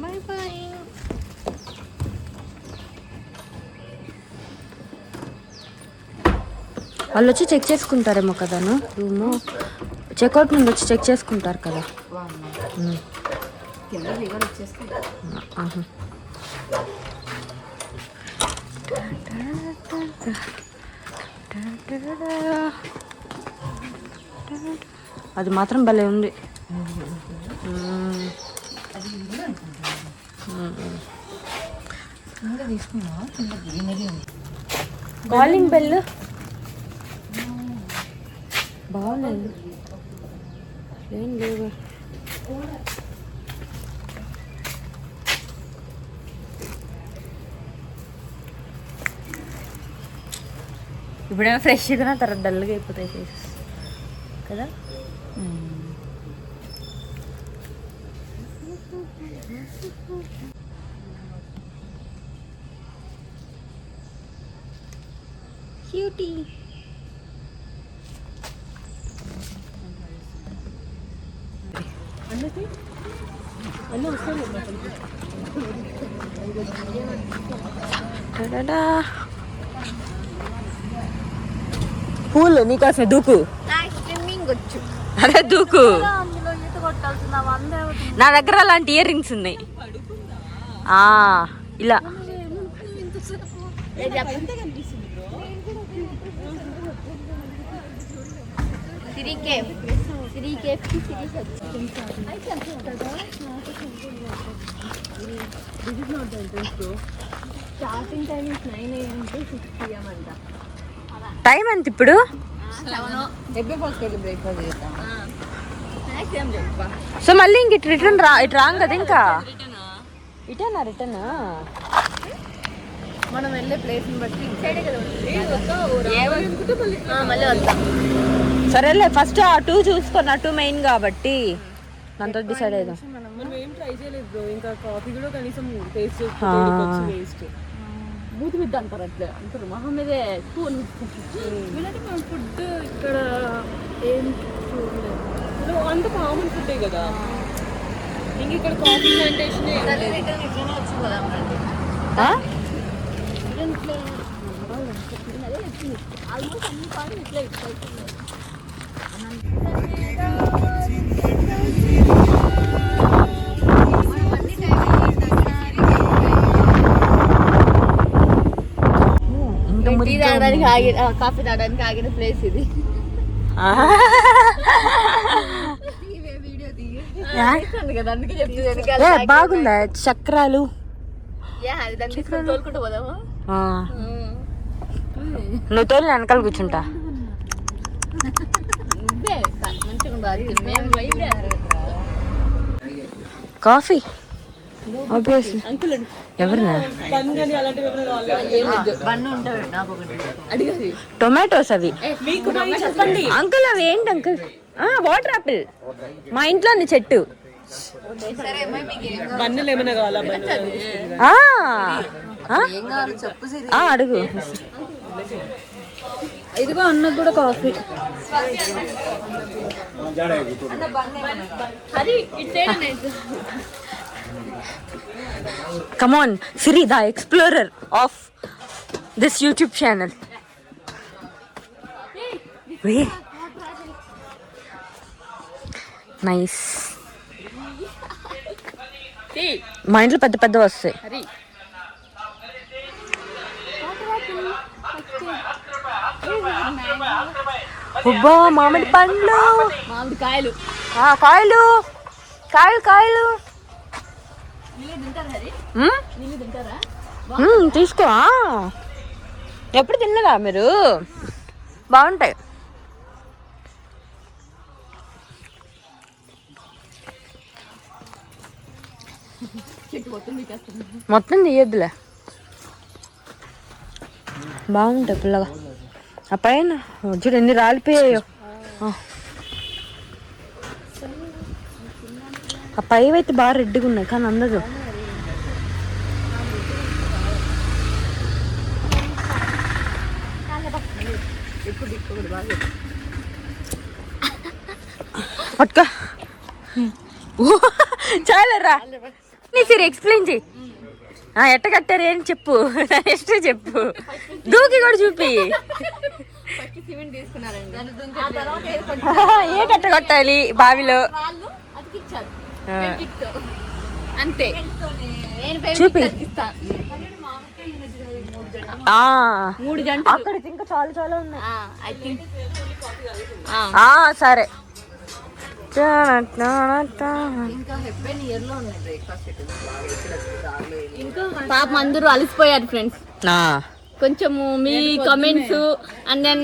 Bye bye. వాళ్ళు వచ్చి check చేసుకుంటారేమో కదా రూము. చెక్అవుట్ నుండి వచ్చి చెక్ చేసుకుంటారు కదా. అది మాత్రం భలే ఉంది. కాలింగ్ బెల్ బాగుంది. ఏం లేవు. ఇప్పుడేమో ఫ్రెష్గా తర్వాత డల్గా అయిపోతాయి ఫేసెస్ కదా. క్యూటీ. పూలు నీకోసమే దూకు. అదే దూకు. నా దగ్గర అలాంటి ఇయర్ రింగ్స్ ఉన్నాయి. ఇలా టైం ఎంత ఇప్పుడు? సో మళ్ళీ ఇంక ఇటు రిటర్న్ ఇటు రాంగ్ కదా. ఇంకా ఇటేనా రిటర్న్? మనం వెళ్ళే ప్లేస్ బట్టి సరేలే. ఫస్ట్ ఆ 2 చూసుకొని, ఆ 2 మెయిన్ కాబట్టి దాంతో డిసైడ్ అయిదాం. బూత్ మీద అంటారు అట్లా అంటారు. మొహం మీదే ఫుడ్ ఇక్కడ ఏం చూడలేదు. అంత కామన్ ఫుడ్ కదా. ఇంక ఇక్కడ కాఫీ ప్లాంటేషన్ ఆల్మోస్ట్ అన్ని పాటు ఇట్లా ఇట్లా. టీ తాగడానికి కాఫీ తాగడానికి ఆగిన ప్లేస్ ఇది. బాగుందా చక్రాలు? తోలుకుంటూ పోదామా? నువ్వు తోలి వెనకాల కూర్చుంటా. కాఫీ ఎవరినా? టొమాటోస్ అవి అంకుల్. అవి ఏంటి అంకుల్? Water Apple. మా ఇంట్లో ఉంది చెట్టు. అడుగు. ఇదిగో అన్నకు కూడా coffee. Come on, Siri, the explorer of this YouTube channel. Wait. Nice. మా ఇంట్లో పెద్ద పెద్ద వస్తాయి. ఉబ్బా మామిడి పండ్లు, మామిడి కాయలు, కాయలు కాయలు కాయలు తీసుకో. ఎప్పుడు తిన్నరా మీరు? బాగుంటాయి. మొత్తం తీయద్దులే. బాగుంటాయి పిల్లగా. ఆ పైన చూడు ఎన్ని రాలిపోయాయో. ఆ పైవైతే బాగా రెడ్డిగా ఉన్నాయి కానీ అందదు. పట్టుకో చాలరా నీ సరే ఎక్స్ప్లెయిన్ చెయ్యి. ఎట్ట కట్టారు ఏం చెప్పు, నెక్స్ట్ చెప్పు, దూకి కూడా చూపి. ఏ కట్ట కొట్టాలి బావిలో అంతే చూపి. 3 గంటలు అక్కడ ఇంకా చాలా చాలా ఉన్నాయి. సరే పాపం అందరూ అలసిపోయారు ఫ్రెండ్స్. కొంచెము మీ కమెంట్స్ అండ్ దెన్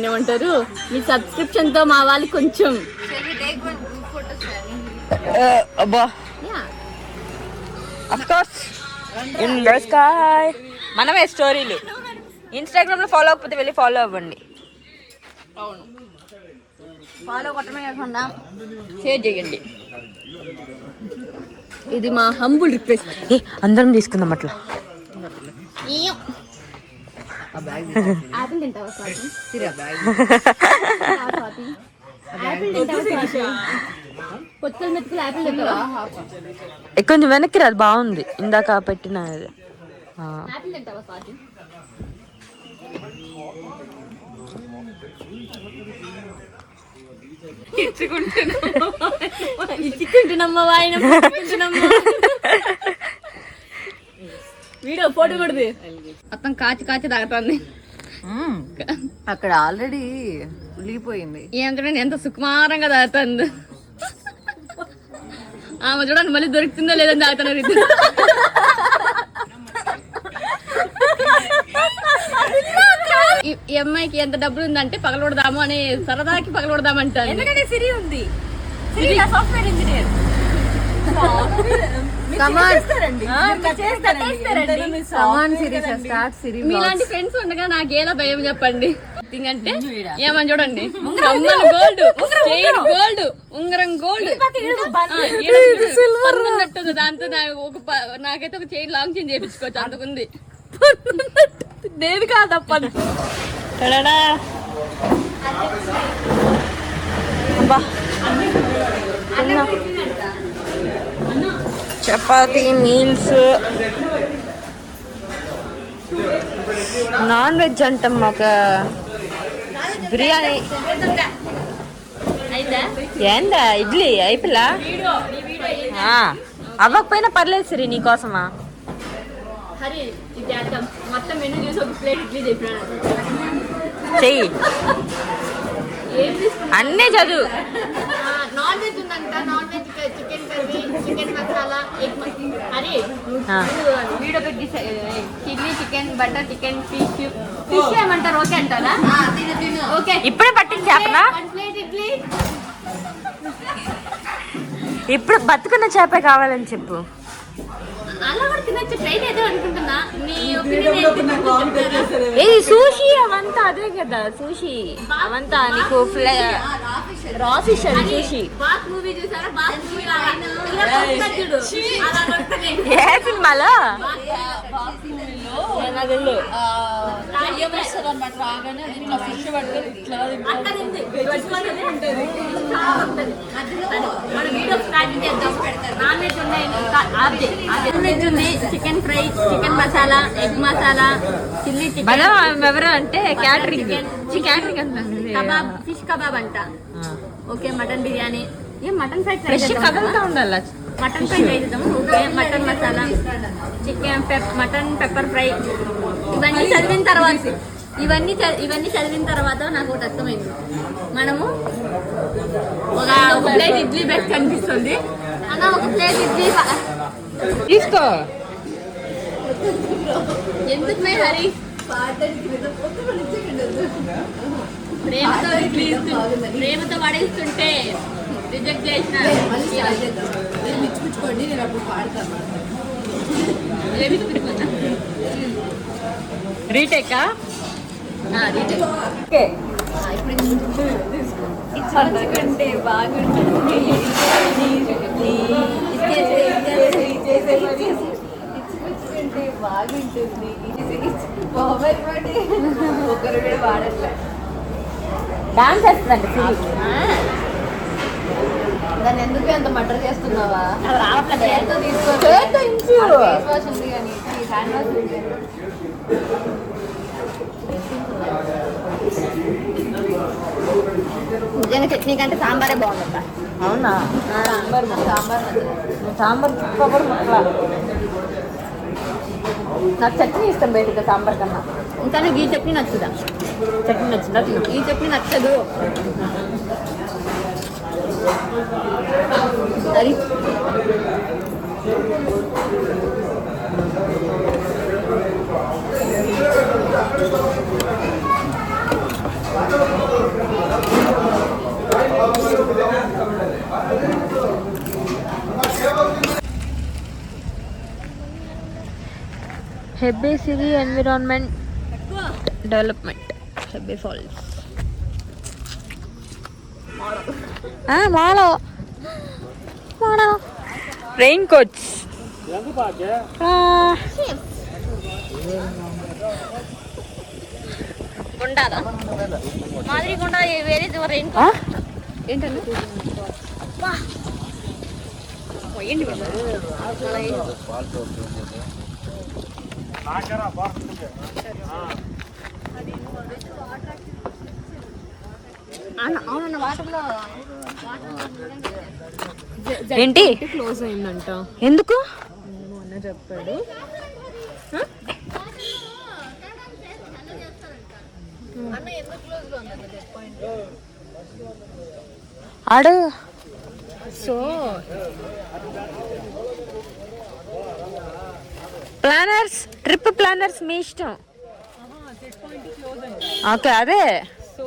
ఏమంటారు మీ సబ్స్క్రిప్షన్ తో మా వాళ్ళు కొంచెం మనమే స్టోరీలు ఇన్స్టాగ్రామ్ లో ఫాలో అవ్వకపోతే వెళ్ళి ఫాలో అవ్వండి. ఫాలో కొట్టమే కాకుండా షేర్ చేయండి. ఇది మా హంబుల్ రిక్వెస్ట్. అందరం తీసుకుందాం అట్లా. ఆపిల్ తింటావా స్వాతి? కొత్త మెతుకులు ఆపిల్ తింటావా? కొంచెం వెనక్కి రాదు, బాగుంది ఇందాక పెట్టిన. ఆపిల్ తింటావా స్వాతి? ఇచ్చుకుంటున్నమ్మా వాయిన వీడియో ఫోటో కొడుతుంది. మొత్తం కాచి కాచి తాగుతుంది. అక్కడ ఆల్రెడీ ఉలిగిపోయింది. ఏంటంటే ఎంత సుకుమారంగా తాగుతుంది. ఆమె చూడండి మళ్ళీ దొరుకుతుందో లేదని తాగుతున్నారు. ఈ అమ్మాయికి ఎంత డబ్బులు ఉందంటే పగలొడదాము అని సరదాకి పగలొడదామంటారు. ఎందుకంటే సిరి ఉంది, సాఫ్ట్వేర్ ఇంజనీర్. మీలాంటి ఫ్రెండ్స్ ఉండగా నాకేదో భయం చెప్పండి. అంటే ఏమని చూడండి, గోల్డ్ చైన్ గోల్డ్ ఉంగరం గోల్డ్ పన్నున్నట్టుంది. దాంతో నాకైతే ఒక చైన్ లాంగ్ చైన్ చేయించుకోవచ్చు అంతకుంది. నేను కాదప్ప చపాతీ మీల్స్. నాన్ వెజ్ అంటాం మాకు. బిర్యానీ ఏందా ఇడ్లీ అయిపోలా అవ్వకపోయినా పర్లేదు సరే నీకోసమా. మొత్తం మెనూ చూసి ఒక ప్లేట్ ఇడ్లీ చెప్పినాను. చెయ్యి అన్నీ చదువు. నాన్ వెజ్ ఉందంట. Non veg chicken curry, chicken masala, egg. అరే వీడియో పెట్టి chilli chicken, butter chicken, fish ఏమంటారు? ఓకే అంటారా? ఓకే ఇప్పుడే పట్టించి చేపనా? ప్లేట్ ఇడ్లీ. ఇప్పుడు బతుకున్న చేపే కావాలని చెప్పు. అలా కూడా తినచ్చు. ట్రై చేద్దాం అనుకుంటున్నా. మీ ఇది సూషి అవంతా అదే కదా. సూషి అవంతా నీకు రా ఫిష్ అని సూషి. బాత్ మూవీ చూసారా? బాత్ మూవీ ఏ సినిమాలో? Chicken fry, chicken masala, egg masala, chilli chicken. ఎవరు అంటే క్యాటరింగ్ కబాబ్, ఫిష్ కబాబ్ అంట. Okay mutton biryani. ఏం మటన్ ఫ్రై కదులుతా ఉండాలి. మటన్ ఫ్రై చేద్దాము. Okay mutton masala, chicken mutton pepper fry. ఇవన్నీ చదివిన తర్వాత నాకు ఒకటి అర్థమైంది. మనము ఒక ప్లేట్ ఇడ్లీ బెస్ట్ కనిపిస్తుంది అన్న. ఒక ప్లేట్ ఇడ్లీ తీసుకో. ఎందుకు మే హరి? ప్రేమతో పడేస్తుంటే రిజెక్ట్ చేసిన రీటేకా? అంతకంటే బాగుంటుంది. ఒకరు కూడా వాడట్లేదు. డాన్స్ చేస్తుందండి. దాన్ని ఎందుకు ఎంత మటర్ చేస్తున్నావా? నిజంగా చట్నీ కంటే సాంబారే బాగుంది. అవునా? సాంబార్ కూడా ముట్లా. నాకు చట్నీ ఇష్టం బయటగా సాంబార్ కన్నా. ఇంకా నాకు ఈ చట్నీ నచ్చుదా? చట్నీ నచ్చిందా? ఈ చట్నీ నచ్చదు. అది హెబ్బే సిరీ ఎన్విరాన్మెంట్ డెవలప్మెంట్ హెబ్బే ఫాల్స్. మాలో రెయిన్ కోట్స్ ఉండాలా మాదిరి కొండ వేరే రెయిన్ కోట్ ఏంటంటే అవునన్న వాటర్లో ఏంటి క్లోజ్ అయిందంట. ఎందుకు అన్న చెప్పాడు. ఆడు సో ప్లానర్స్ ట్రిప్ ప్లానర్స్ మీ ఇష్టం. ఓకే అదే సో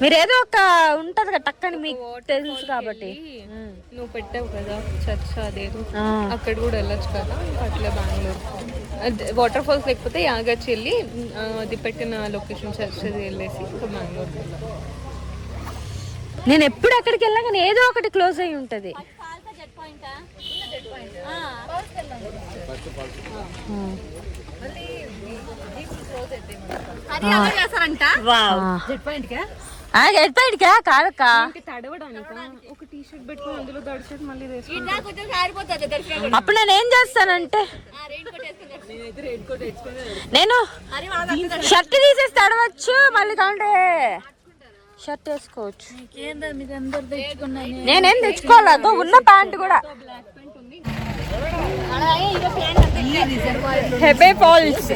మీరు ఏదో ఒక ఉంటది కదా టక్కని మీకు తెలుసు కాబట్టి. నువ్వు పెట్టావు కదా చర్చ అదేదో, అక్కడ కూడా వెళ్ళొచ్చు కదా. అట్లా బెంగళూరు వాటర్ ఫాల్స్ లేకపోతే యాగచ్చి వెళ్ళి అది పెట్టిన లొకేషన్ చర్చ్ వెళ్ళేసి ఇంకా బెంగళూరు. నేను ఎప్పుడు అక్కడికి వెళ్ళా కానీ ఏదో ఒకటి క్లోజ్ అయి ఉంటది. గెట్ పాయింట్ కాదక్క తడవడానికి ఒక టీ షర్ట్ పెట్టుకుని అందులో తడిచేది మళ్ళీ అప్పుడు నేను ఏం చేస్తానంటే నేను షర్ట్ తీసేసి తడవచ్చు మళ్ళీ కావాలంటే షర్ట్ వేసుకోవచ్చు. నేనేం తెచ్చుకోవాలి ఉన్న ప్యాంట్ కూడా. హెబ్బే ఫాల్స్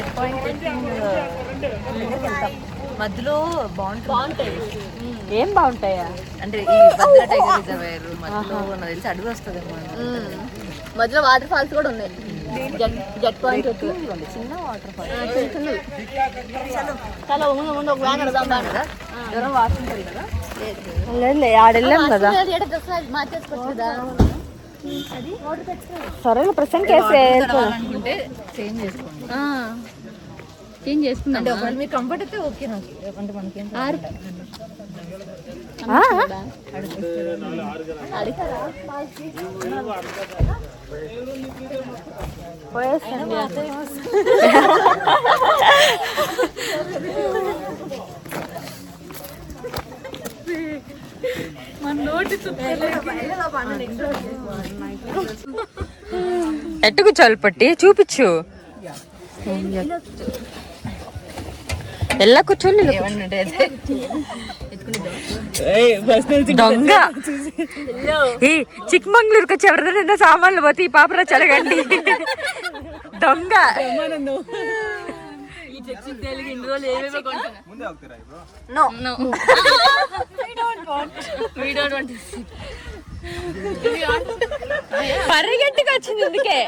మధ్యలో బాగుంటాయి. ఏం బాగుంటాయా అంటే ఈ భద్ర టైగర్ రిజర్వేర్ మధ్యలో నాకు తెలిసి అడుగు వస్తుందేమో. మధ్యలో వాటర్ ఫాల్స్ కూడా ఉన్నాయి. జెట్ పాయింట్ చిన్న వాటర్ ఫాల్ చాలా ముందు ఒక వ్యాన్ అడదాం బాగా ఎవరో వాడుతుంటారు కదా. ఆడెళ్ళాం కదా. మార్చేసుకోవచ్చు కదా. సరే ప్రసెంట్ కేసు అనుకుంటే చేంజ్ చేసుకోండి. ఏం చేసుకున్నా అంటే ఒకవేళ మీకు కంఫర్ట్ అయితే ఓకే. నాకు అంటే మనకేం ఎట్టు కూర్చోవాలి పట్టి చూపించు. ఎలా కూర్చోండి దొంగ. ఈ చిక్మంగళూరుకి వచ్చి ఎవరిదైనా సామాన్లు పోతే ఈ పాపరా చలగండి దొంగ. పరిగెట్టుకు వచ్చింది అందుకే.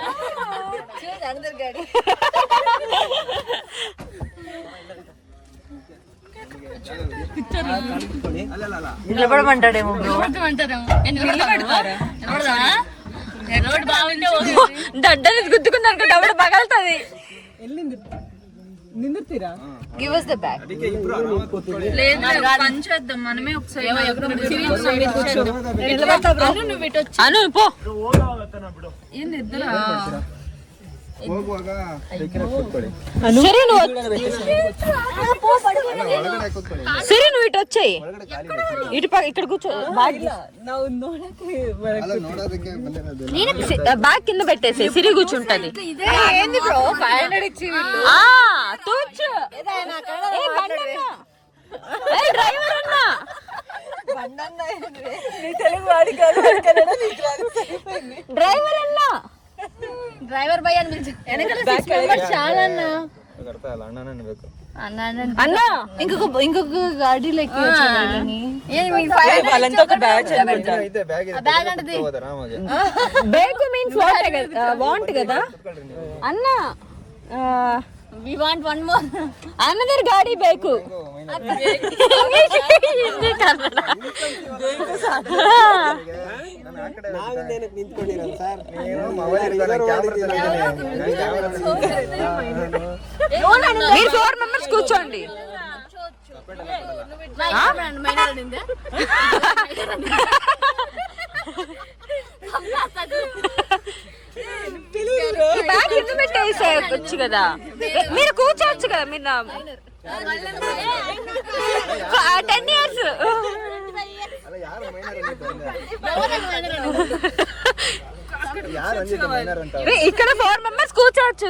నిలబడమంటాడేమో బ్రో. దడ్డని గుద్దుకుందనుకో దవడ పగలుతుంది. Give us the bag. మనమే ఒకసారి అను పో. ಹೋಗುವಾಗ ಬೇಕಿದ್ರೆ ಕೂತ್ಕೊಳ್ಳಿ. సిరి నువ్వు ఇటు వచ్చాయి ఇటు ఇక్కడ కూర్చో ಅಲ್ಲ ನೋಡೋದಕ್ಕೆ ಬಂದಿರೋದು. బ్యాగ్ కింద పెట్టేసి సిరి కూర్చుంటది డ్రైవర్ అన్నా డ్రైవర్ అన్నా డ్రైవర్ భయ్య అని పిలిచి వెనకాల 6 మెంబర్స్ చాలా అన్న ಅರ್ಥ ಅಲ್ಲ ಅಣ್ಣನೇ ಬೇಕು. అన్నా ఇంకొక గాడిలో ఎక్కి వాళ్ళంతా ఒక బ్యాచ్ ಐತೆ ಬ್ಯಾಗ್ ಇದೆ. బ్యాగ్ అంటే ಹೋಗೋದು ಆರಾಮಾಗಿ. బేగు మీన్స్ వాంట్ కదా అన్నా we want one more another గాడి ಬೇಕು ನಿಂತ್ಕೊಂಡಿರಲ್ಲ ಸರ್. ನೀವು ಮೊಬೈಲ್ ಹಿಡ್ಕೊಂಡು ಕ್ಯಾಮೆರಾ మీరు 4 మెంబర్స్ కూర్చోండి బ్యాగ్ కింద పెట్టేసేయచ్చు కదా మీరు కూర్చోవచ్చు కదా మీరు 10 years ಅಲ್ಲ ಯಾರು ಮೈನರ್ ಯಾರು ಅಂದಿದ್ದು ಮೈನರ್ ಅಂತ. ఇక్కడ 4 మెంబర్స్ కూర్చోవచ్చు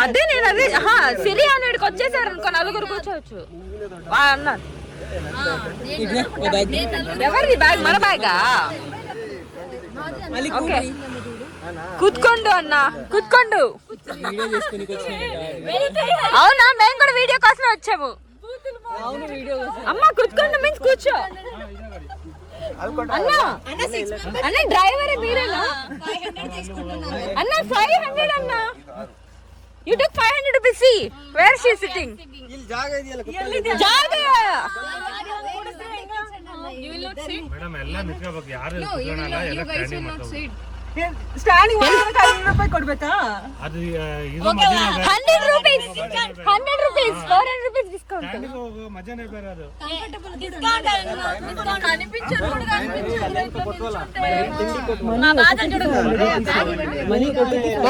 అదే నేను అదే సిరి అనేడికి వచ్చేసారు అనుకో నలుగురు కూర్చోవచ్చు అన్నారు ఎవరిది బ్యాగ్ మన బ్యాగా ఓకే కూత్కోండు అన్న కూత్కోండు అవునా మేము కూడా వీడియో కోసమే వచ్చాము అమ్మ కూత్కోండు మీన్స్ కూర్చో అన్న అన్న డ్రైవరే మీరేనా అన్న 500 అన్న You took 500 rupees. See where she is sitting. ಇಲ್ಲಿ ಜಾಗ ಇದೆಯಲ್ಲ ಜಾಗ ಮೇಡಮ್ ಎಲ್ಲ ನಿಂತ್ಕೋಬೇಕು ಯಾರು ಕೂತ್ಕೊಳ್ಳಲ್ಲ ಎಲ್ಲ ಸ್ಟ್ಯಾಂಡಿಂಗ್ ಮಾಡ್ಬೇಕು ಸ್ಟ್ಯಾಂಡಿಂಗ್ 500 ರೂಪಾಯಿ ಕೊಡ್ಬೇಕಾ ಅದು ಇದು 100 rupees 400 rupees discount ಸ್ಟ್ಯಾಂಡಿಂಗ್ ಹೋಗೋ ಮಜಾನೇ ಬೇರೆ ಅದು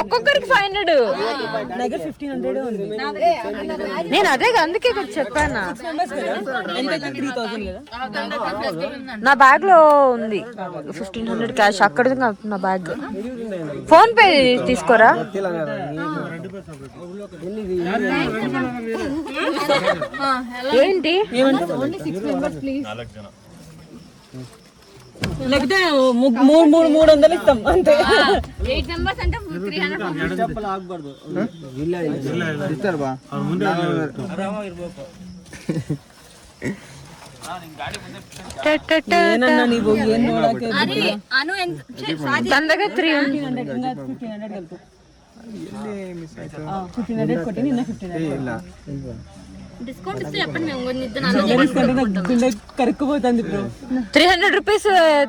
ఒక్కొక్కరికి 500 నేను అదే అందుకే చెప్పాను నా బ్యాగ్ లో ఉంది 1500 క్యాష్ అక్కడ నా బ్యాగ్ ఫోన్ పే తీసుకోరా ఏంటి లేకపోతే 300 ఇస్తాం అంతే 8 మెంబర్స్ అంటే 300 ಆಗ್ಬಾರ್ದು. ಇಲ್ಲ ಇರ್ತಾರ ಬಾ ನೀವು ಏನ್ ನೋಡಕ್ಕೆ అరే అను తన దగ్గర 300 1500 కొట్టి నిన్న 1500 ಇಲ್ಲ డిస్కౌంట్ ఇస్తే చెప్పండి మేము కొన్ని ఇద్దరు కరుక్కుపోతుంది బ్రో 300 rupees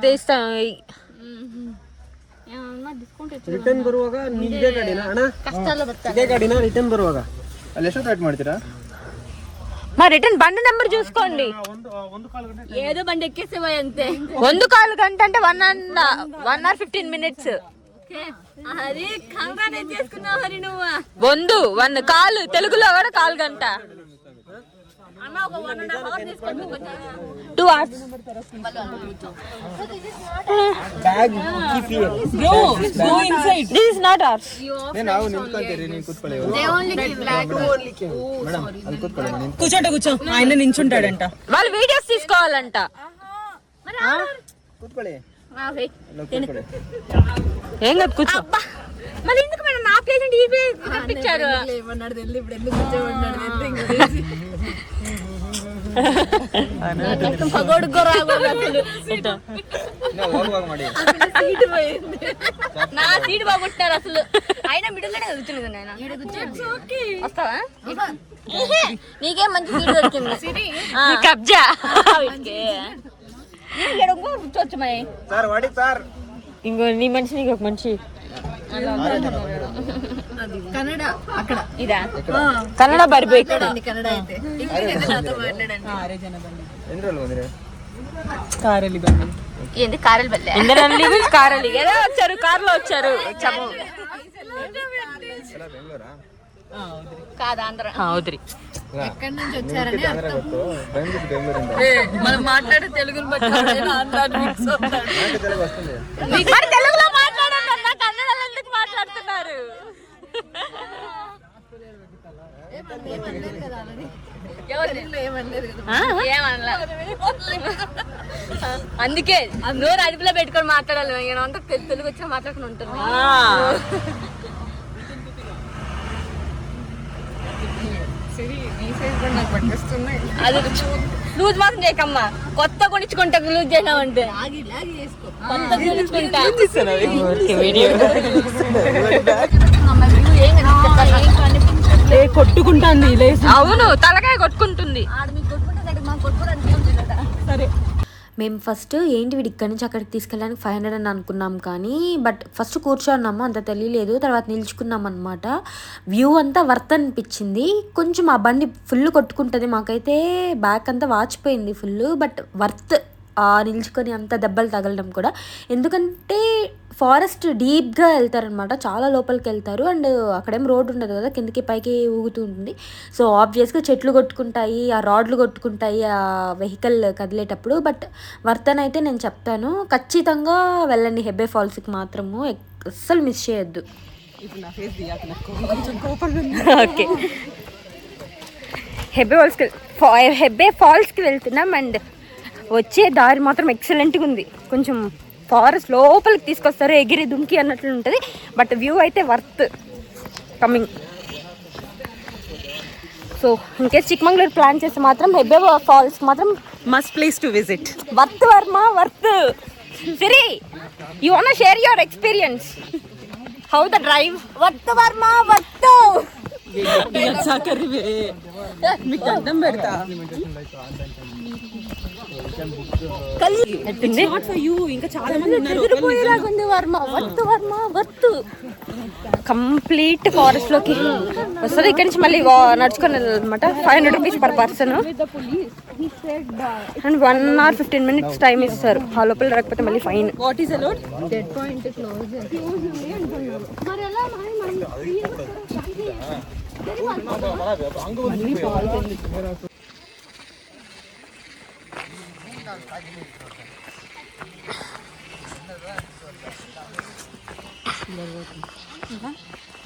తీస్తాం డిస్కౌంట్ ರಿಟರ್ನ್ ಬರುವಾಗ ನಿಮ್ದೇ ಗಾಡಿನಾ ಅಣ್ಣ కష్టాల్లో బతారు ಇದೇ ಗಾಡಿನಾ ರಿಟರ್ನ್ ಬರುವಾಗ ಅಲ್ಲಿ ಎಷ್ಟು ರೇಟ್ ಮಾಡ್ತೀರಾ మా రిటర్న్ బండి నెంబర్ చూసుకోండి ಒಂದು ಕಾಲು ಗಂಟೆ ఏదో బండి ఎక్కేసేవా అంతే 1 గంట అంటే 1 hour 15 minutes అరే కంగానే చేసుకున్నావు హరి నువ్వు 1 కాలు తెలుగులో కూడా 1/4 గంట అన్న ఒక 1.5 hours తీసుకోండి 2 hours bag keep here bro go inside this is not ours ನಾವು ನಿಂತ್ಕೊಂತೀರಿ ನೀವು ಕೂತ್ಕೊಳ್ಳಿ they only give black madam ಅಲ್ಲಿ ಕೂತ್ಕೊಳ್ಳಿ ನಿಂತು కూర్చో ఆయన నించుంటాడంట వాళ్ళు వీడియోస్ తీసుకోవాలంట ಕೂತ್ಕೊಳ್ಳಿ ఆ వెయిట్ ಎಲ್ಲ ಕೂತ್ಕೊಳ್ಳಿ ఏం కాదు కూర్చో మరి ఎందుకు మేడం నా ప్లేస్ అంటే ఈ ప్లేస్ పంపించారు ఏమన్నాడు తెలియదు ఇప్పుడు ఎందుకు కూర్చోమన్నాడు పగోడుకో రాకూడదు అసలు ನಾವು ಹೋಗುವಾಗ ಮಾಡಿ సీట్ పోయింది నా సీట్ బాగుంటారు అసలు అయినా మిడిల్ లోనే కూర్చున్నది నాయన వస్తావా నీకేం మంచి సీట్ దొరికింది కబ్జా కూర్చోవచ్చు మరి ಸರ್ ಹೊಡಿ ಸರ್ ఇంకో నీ మనిషి నీకు ఒక మనిషి కన్నడ అక్కడ ఇదా కన్నడ బర్బీ కన్నడ అయితే నాతో మాట్లాడండి. ఏంది కారల్ బల్లె కారలి ఏదో వచ్చారు కార్లో వచ్చారు కాదా ఆంధ్ర ఉదిరి ఎక్కడి నుంచి వచ్చారని అర్థం. మనం మాట్లాడే తెలుగుని బట్టి మరి తెలుగులో మాట్లాడాలన్నా కన్నడలో ఎందుకు మాట్లాడుతున్నారు? అందుకే నోరు అదుపులో పెట్టుకొని మాట్లాడాలి. అంతా తెలుగు వచ్చి మాట్లాడుకుని ఉంటుంది. అది లూజ్ మాత్రం చేయకమ్మా. కొత్త కొనిచ్చుకుంటా లూజ్ చేసామంటే కొత్త కొనిచ్చుకుంటా. కొట్టుకుంటాంది. అవును తలకాయ కొట్టుకుంటుంది. సరే మేము ఫస్ట్ ఏంటి వీడు ఇక్కడి నుంచి అక్కడికి తీసుకెళ్ళడానికి 500 అని అనుకున్నాం, కానీ బట్ ఫస్ట్ కూర్చోన్నాము, అంత తెలియలేదు. తర్వాత నిల్చుకున్నాం అనమాట. వ్యూ అంతా వర్త్ అనిపించింది. కొంచెం ఆ బండి ఫుల్ కొట్టుకుంటుంది, మాకైతే బ్యాక్ అంతా వాచిపోయింది ఫుల్. బట్ వర్త్ నిల్చుకొని అంత దెబ్బలు తగలడం కూడా, ఎందుకంటే ఫారెస్ట్ డీప్గా వెళ్తారనమాట, చాలా లోపలికి వెళ్తారు. అండ్ అక్కడేం రోడ్ ఉండదు కదా, కిందకి పైకి ఊగుతూ ఉంటుంది. సో ఆబ్వియస్గా చెట్లు కొట్టుకుంటాయి, ఆ రాడ్లు కొట్టుకుంటాయి ఆ వెహికల్ కదిలేటప్పుడు. బట్ వర్తన్ అయితే నేను చెప్తాను, ఖచ్చితంగా వెళ్ళండి హెబ్బే ఫాల్స్కి మాత్రము, అస్సలు మిస్ చేయొద్దు. ఓకే హెబ్బే ఫాల్స్కి వెళ్తున్నాం. అండ్ వచ్చే దారి మాత్రం ఎక్సలెంట్గా ఉంది. కొంచెం ఫారెస్ట్ లోపలికి తీసుకొస్తారు, ఎగిరి దుంకి అన్నట్లు ఉంటుంది. బట్ వ్యూ అయితే worth coming. So in case Chikmagalur plan చేస్తే మాత్రం హెబ్బే ఫాల్స్ మాత్రం must place to visit. Worth వర్మ worth. Siri you want share your experience how the drive? Worth వర్మ వర్త్. మీకు అడ్డం పెడతా. ఇంకా చాలా మంది కంప్లీట్ ఫారెస్ట్ లోకి వస్తుంది. ఇక్కడ నుంచి మళ్ళీ నడుచుకొని వెళ్ళాలన్నమాట. 500 rupees per person and 1 hour 15 minutes time ఇస్తారు. ఆ లోపల రాకపోతే మళ్ళీ fine. What is allowed?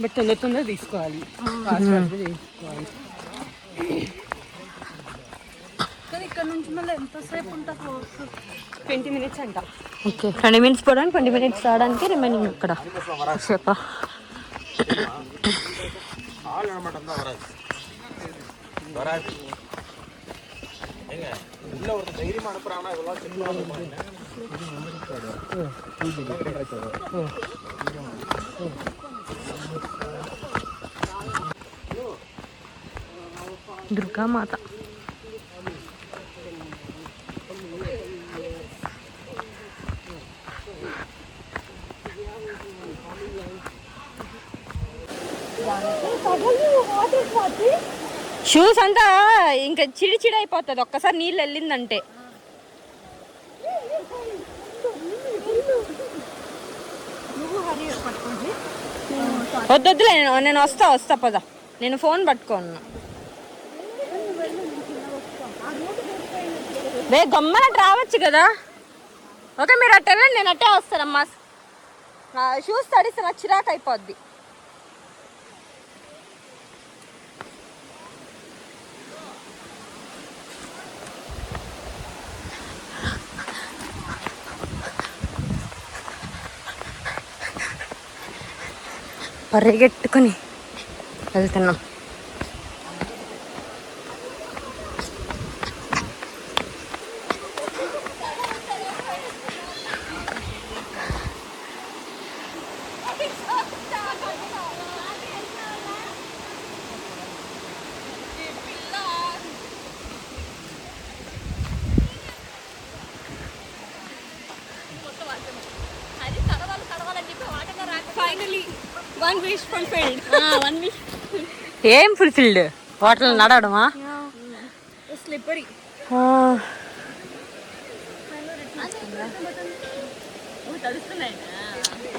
But తొందర తీసుకోవాలి. 20 minutes అంట. ఓకే 20 minutes పోవడానికి 20 minutes రావడానికి రిమైనింగ్ అక్కడ చెప్పా. దుర్గామాత షూస్ అంతా ఇంకా చిడి చిడి అయిపోతుంది ఒక్కసారి నీళ్ళు వెళ్ళిందంటే. వద్దొద్దులే, నేను వస్తా పద. నేను ఫోన్ పట్టుకోను. రే గమ్మనట్టు రావచ్చు కదా. ఓకే మీరు అట్ట వెళ్ళండి, నేను అట్టే వస్తానమ్మా. షూస్ తడిస్తే నాకు చిరాకు అయిపోద్ది. పరిగెట్టుకొని వెళ్తున్నాం. Finally 1 wish fulfilled. 1 wish. ఏం ఫుల్ఫిల్డ్? హోటల్ నడవడమా? Slippery.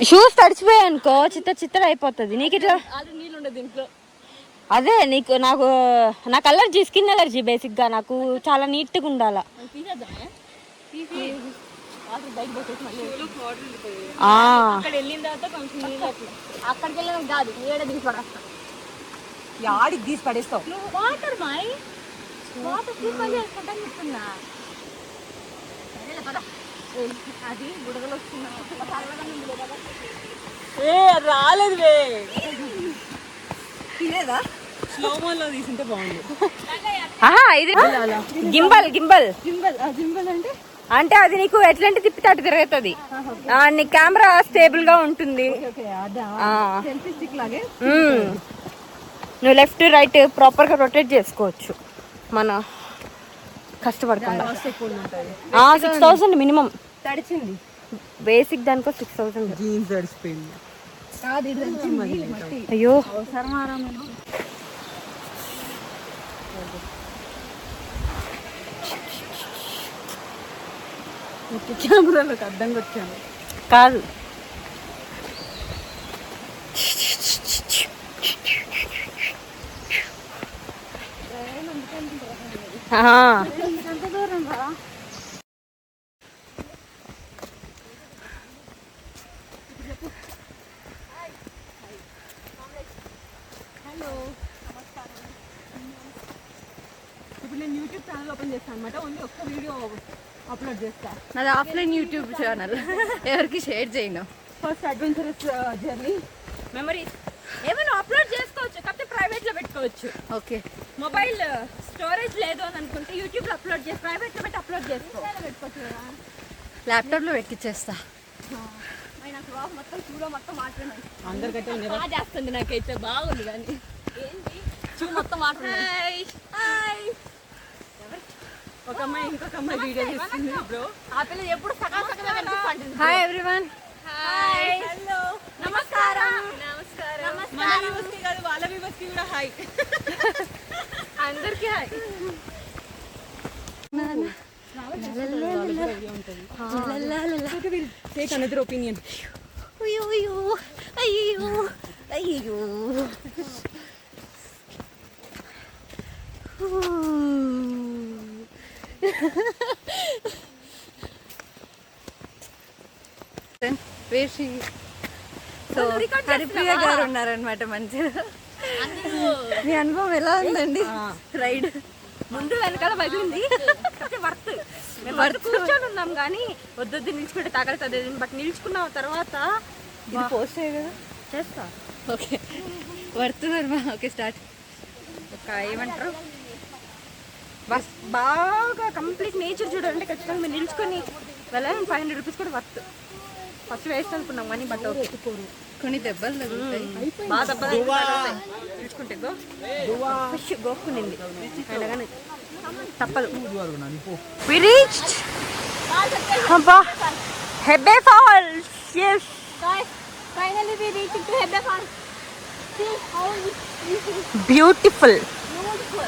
షూస్ తడిచిపోయాయి అనుకో చిత్ర అయిపోతుంది. నీకు ఇట్లా నీళ్ళు ఉండదు దీంట్లో. అదే నాకు అలర్జీ, స్కిన్ అలర్జీ. బేసిక్గా నాకు చాలా నీట్గా ఉండాలా. అక్కడ వెళ్ళిన తర్వాత కొంచెం నీళ్ళు అక్కడికి వెళ్ళడం కాదు, ఏడ దిగి పడేస్తా. యాడికి తీసి పడేస్తావు? వాటర్ మాయ్, వాటర్ తీసుకొని చేసుకుంటాను చెప్తున్నా. అది బుడగలు వస్తున్నా రాలేదు. స్లోమోలో తీసుంటే బాగుంది. ఇది గింబల్. జింబల్ అంటే అంటే అది నీకు ఎట్లాంటి తిప్పితే అటు తిరుగుతుంది. నీ కెమెరా స్టేబుల్ గా ఉంటుంది. నువ్వు లెఫ్ట్ రైట్ ప్రాపర్ గా రొటేట్ చేసుకోవచ్చు. మన కష్టపడకుండా 6,000 మినిమం. తడిచింది బేసిక్ దానికో 6,000. జీన్స్ తడిచిపోయింది. అయ్యో కెమెరాలోకి అడ్డంగా వచ్చాను. కాదు, ఇప్పుడు నేను యూట్యూబ్ ఛానల్ ఓపెన్ చేస్తాను అనమాట. ఓన్లీ ఒక్క వీడియో అప్లోడ్ చేస్తా. నాది ఆఫ్లైన్ యూట్యూబ్ ఛానల్, ఎవరికి షేర్ చేయను. ఫస్ట్ అడ్వెంచరస్ జర్నీ మెమరీస్ ఏమైనా అప్లోడ్ చేసుకోవచ్చు, కాకపోతే ప్రైవేట్ లో పెట్టుకోవచ్చు. ఓకే, మొబైల్ స్టోరేజ్ లేదు అని అనుకుంటే యూట్యూబ్ లో అప్లోడ్ చేసి ప్రైవేట్ లో పెట్టి అప్లోడ్ చేసుకో. ల్యాప్టాప్ లో పెట్టిచ్చేస్తా. మొత్తం చూడో మొత్తం మాట్లాడాలి. అందరికంటే బాగా చేస్తుంది, నాకైతే బాగుంది. కానీ చూ మొత్తం మాట్లాడాలి. ఒక అమ్మాయి ఇంకొక అమ్మాయి వీడియో చేస్తుంది బ్రో. ఆ పిల్ల ఎప్పుడు సగం హాయ్ ఎవ్రీవన్. హాయ్, హలో, నమస్కారం. మన వ్యూవర్స్కి కాదు, వాళ్ళ వ్యూవర్స్కి కూడా హాయ్. అందరికీ హాయ్. Take another opinion. అయ్యో సో హరిప్రియ గారు ఉన్నారనమాట. మంచిగా మీ అనుభవం ఎలా ఉందండి రైడ్? ముందు వెనకాల పగిలింది, వర్త్ కూర్చొని ఉన్నాం కానీ వద్దు నిల్చుకుంటే తగలుతుంది. బట్ నిల్చుకున్న తర్వాత ఇది పోస్ట్ కదా చేస్తా. Okay, worth Varma. Okay, start. ఒక ఏమంటారు, బస్ బాగా కంప్లీట్ నేచర్ చూడాలంటే ఖచ్చితంగా మీరు నిల్చుకొని వెళ్ళాలి. 500 రూపీస్ కూడా వర్త్. ఫస్ట్ వేస్ట్ అనుకున్నాం కానీ బట్ కొన్ని దెబ్బలు తగులుతాయి. బాగా దెబ్బలు నిల్చుకుంటే ఫిష్ గోక్కునింది అయినా కానీ తప్పదు. We reached Hebbe Falls. Yes. Guys, finally we reached to Hebbe Falls. See how Beautiful. beautiful.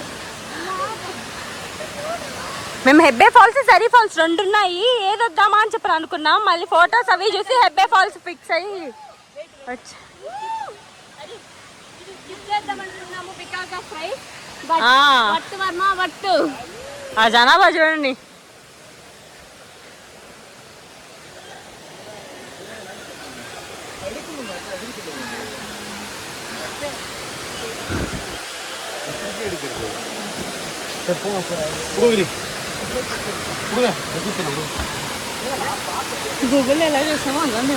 మేము హెబ్బే ఫాల్స్, సరీ ఫాల్స్ 2 ఉన్నాయి. ఏదొద్దామా అని చెప్పని అనుకున్నాం. మళ్ళీ ఫొటోస్ అవి చూసి హెబ్బే ఫాల్స్ ఫిక్స్ అయ్యి చేద్దామనుకున్నాము because of price. But worth వర్మ వర్త్. ఆ జనాభా చూడండి. గూగుల్ ఎలా చేస్తామో అలానే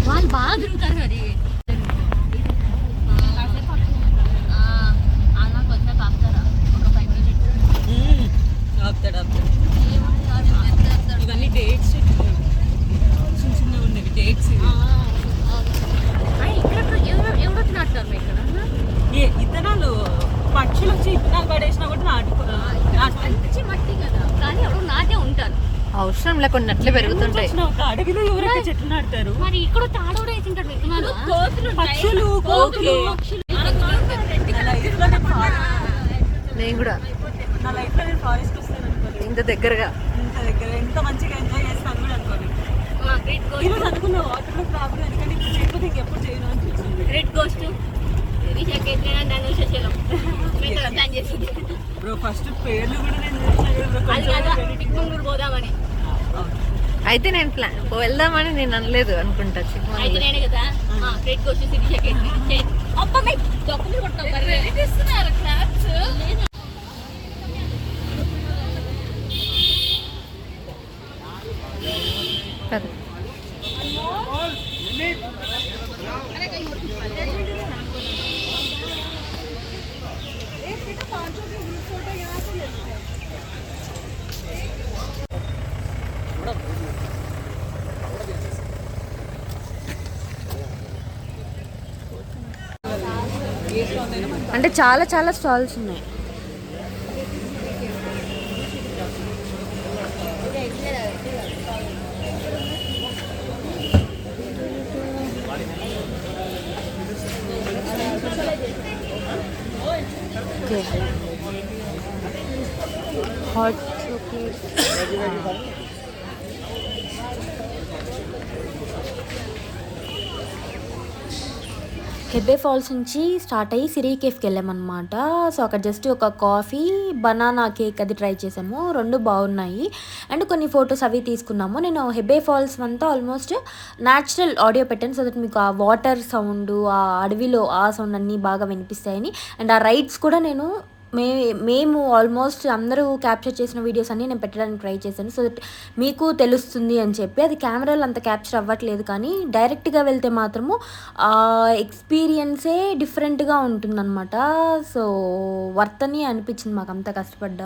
వాళ్ళు బాగా తిరుగుతారు మరి. అన్నకు వచ్చాక ఆపుతారా ఒక 5 minutes? ఆపుతాడు. ఇవన్నీ డేట్స్ చిన్న చిన్నగా ఉండేవి డేట్స్. ఇక్కడ ఎవరు వచ్చినట్టు ఇక్కడ ఇతనాలు పక్షులు వచ్చి ఇతనాలు పడేసినా కూడా మంచి మట్టి కదా, కానీ ఎవరు నాటే ఉంటారు. అవసరం లేకుండా అట్లే పెరుగుతుంటాయి. ఒక అడవిలో ఎవరైతే చెట్లు నాటుతారు. మరి ఇక్కడ తాడు కూడా వేసింటాడు విత్తనాలు. పక్షులు కోతులు నేను కూడా నా లైఫ్ లో నేను ఫారెస్ట్ వస్తాను అనుకోలేదు. ఇంత దగ్గరగా ఎంత మంచిగా ఎంజాయ్ చేస్తాను కూడా అనుకోలేదు. ఈరోజు అనుకున్న వాటర్ లో ప్రాబ్లం ఎందుకంటే ఇప్పుడు చేయకపోతే ఇంకెప్పుడు చేయను అని చూసింది. రెడ్ గోస్ట్ బ్రో ఫస్ట్ పేర్లు కూడా నేను పోదామని అయితే నేను వెళ్దామని నేను అనలేదు అనుకుంటా. అయితే నేనే కదా రెడ్ గోస్ట్ సిటీ అంటే చాలా చాలా స్టాల్స్ ఉన్నాయి. Hot chocolate. హెబ్బే ఫాల్స్ నుంచి స్టార్ట్ అయ్యి సిరీ కేఫ్కి వెళ్ళామన్నమాట. సో అక్కడ జస్ట్ ఒక కాఫీ, బనానా కేక్ అది ట్రై చేసాము. 2 బాగున్నాయి. అండ్ కొన్ని ఫొటోస్ అవి తీసుకున్నాము. నేను హెబ్బే ఫాల్స్ అంతా ఆల్మోస్ట్ న్యాచురల్ ఆడియో పెట్టాను, సో దట్ మీకు ఆ వాటర్ సౌండ్, ఆ అడవిలో ఆ సౌండ్ అన్నీ బాగా వినిపిస్తాయని. అండ్ ఆ రైడ్స్ కూడా నేను మేము ఆల్మోస్ట్ అందరూ క్యాప్చర్ చేసిన వీడియోస్ అన్నీ నేను పెట్టడానికి ట్రై చేశాను, సో దట్ మీకు తెలుస్తుంది అని చెప్పి. అది కెమెరాలో అంత క్యాప్చర్ అవ్వట్లేదు, కానీ డైరెక్ట్గా వెళ్తే మాత్రము ఎక్స్పీరియన్సే డిఫరెంట్గా ఉంటుందన్నమాట. సో వర్త్ అని అనిపించింది మాకు అంత కష్టపడ్డా.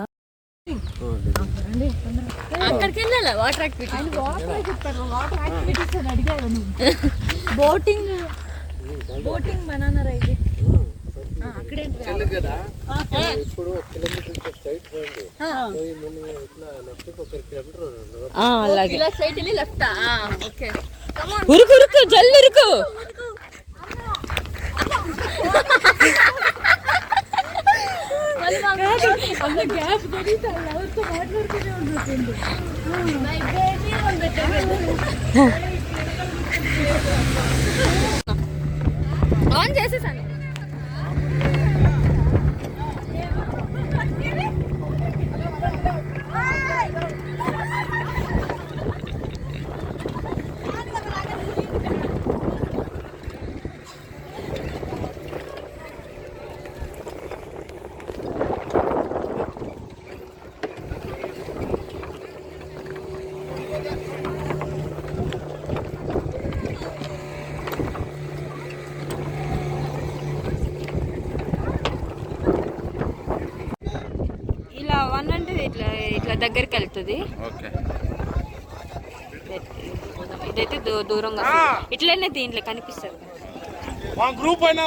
అక్కడికి వెళ్ళాలా వాటర్ యాక్టివిటీస్ అని అడిగాను. బోటింగ్ బనానా రైడ్ అక్కడే ఇప్పుడు 1 కిలోమీటర్ స్ట్రైట్ పోయింది. అలాగే స్ట్రైట్ వెళ్ళి లెఫ్ట్. ఓకే ఉరుకు జల్ది ఉరుకు. ఆన్ చేసేసాను. ఇలా 1 అంటే ఇట్లా దగ్గరికి వెళ్తుంది. ఇదైతే దూరంగా ఇట్లనే దీంట్లో కనిపిస్తుంది. గ్రూప్ అయినా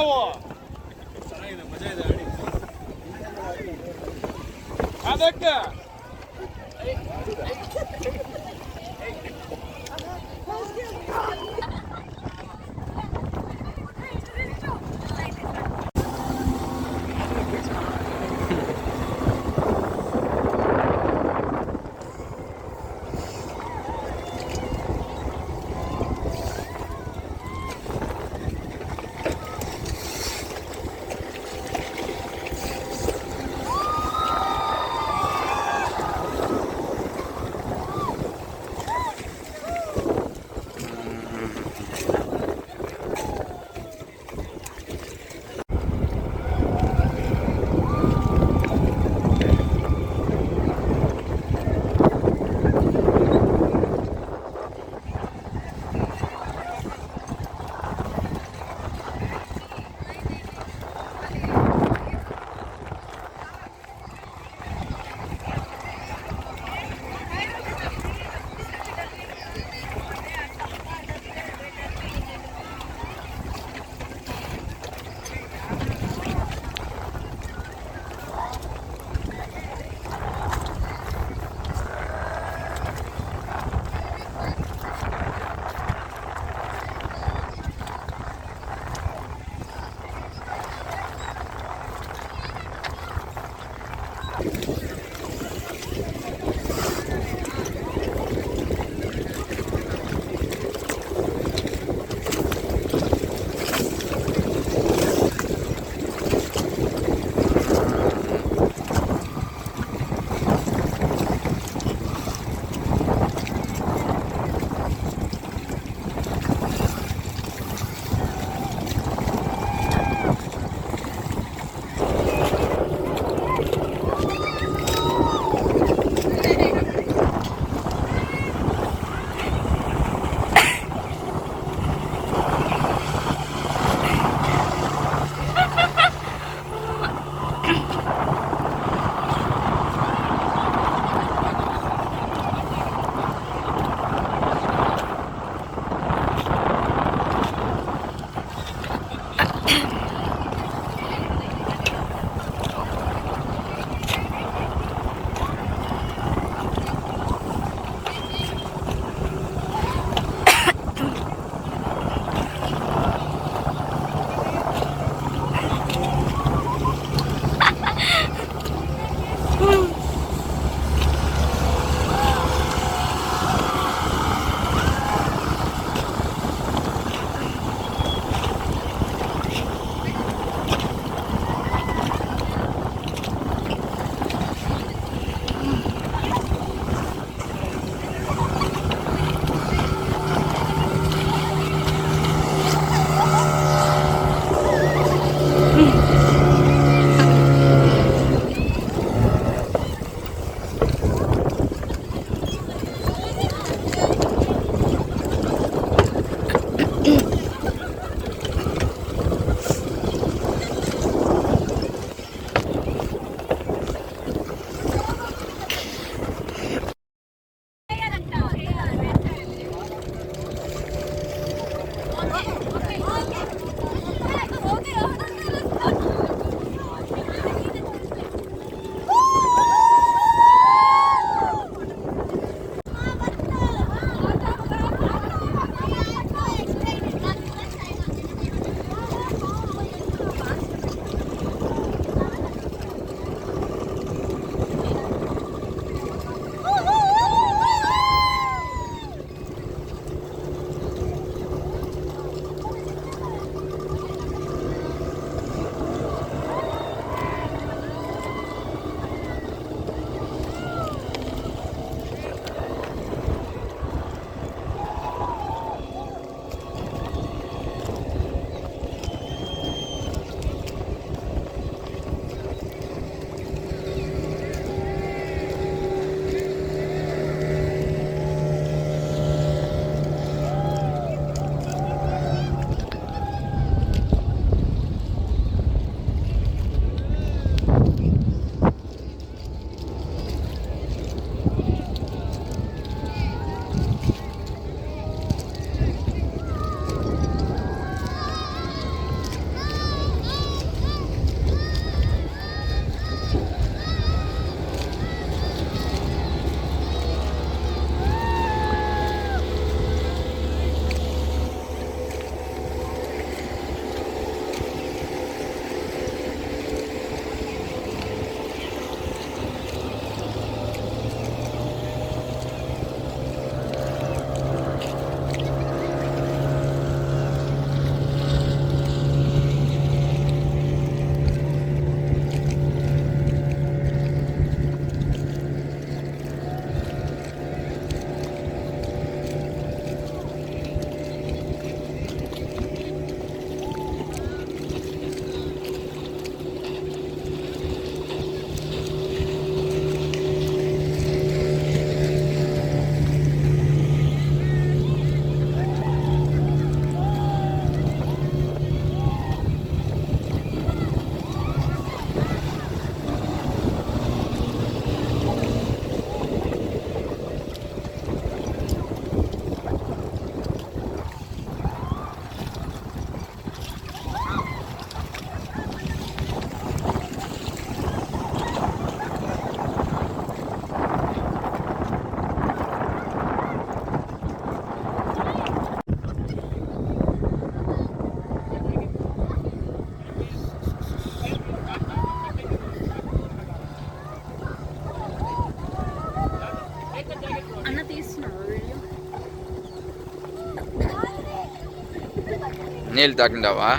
నీళ్ళు తాకిందావా?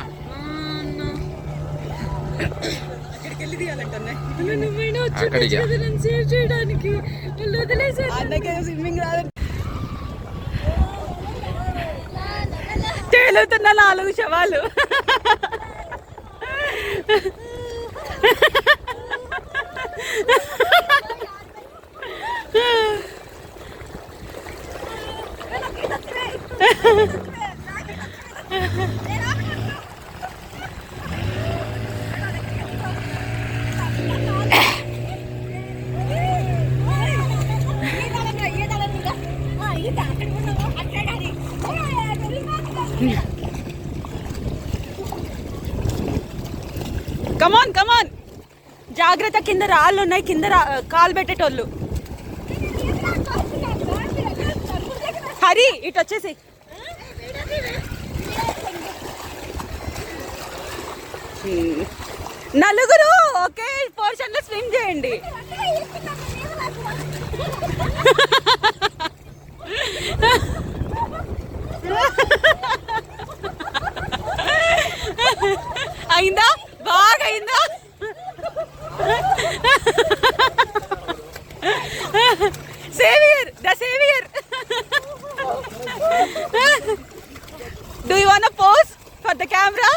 తేలుతున్న 4 శవాలు. కమాన్ కమాన్, జాగ్రత్త, కింద రాళ్ళు ఉన్నాయి, కింద కాలు పెట్టేటోళ్ళు. హరి ఇటు వచ్చేసి. నలుగురు ఒకే పోర్షన్ లో స్విమ్ చేయండి. అయిందా? బాగా అయిందా? Saviour, the saviour. Do you want to pose for the camera?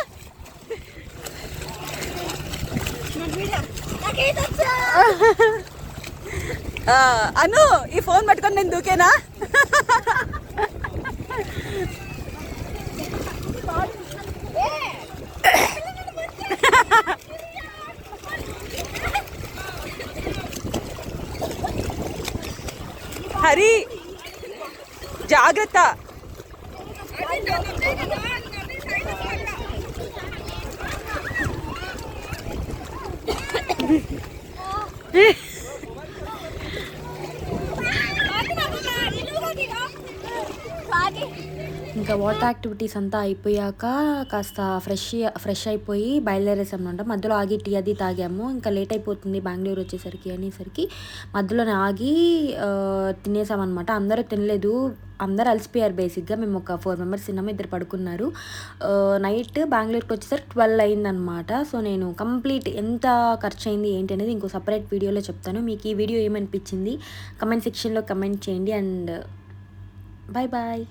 అను, ఈ ఫోన్ పట్టుకొని నేను దూకేనా? హరి జాగ్రత్త. ఇంకా వాటర్ యాక్టివిటీస్ అంతా అయిపోయాక కాస్త ఫ్రెష్ అయిపోయి బయలుదేరేసామన్నమాట. మధ్యలో ఆగి టీ అది తాగాము. ఇంకా లేట్ అయిపోతుంది బెంగళూరు వచ్చేసరికి అనేసరికి మధ్యలోనే ఆగి తినేసామన్నమాట. అందరూ తినలేదు, అందరూ అలసిపోయారు. బేసిక్గా మేము ఒక 4 మెంబర్స్ తిన్నాము, 2 పడుకున్నారు. నైట్ బెంగళూరుకి వచ్చేసరికి 12 అయిందనమాట. సో నేను కంప్లీట్ ఎంత ఖర్చు అయింది ఏంటి అనేది ఇంకో సపరేట్ వీడియోలో చెప్తాను. మీకు ఈ వీడియో ఏమనిపించింది కమెంట్ సెక్షన్లో కమెంట్ చేయండి. And bye bye.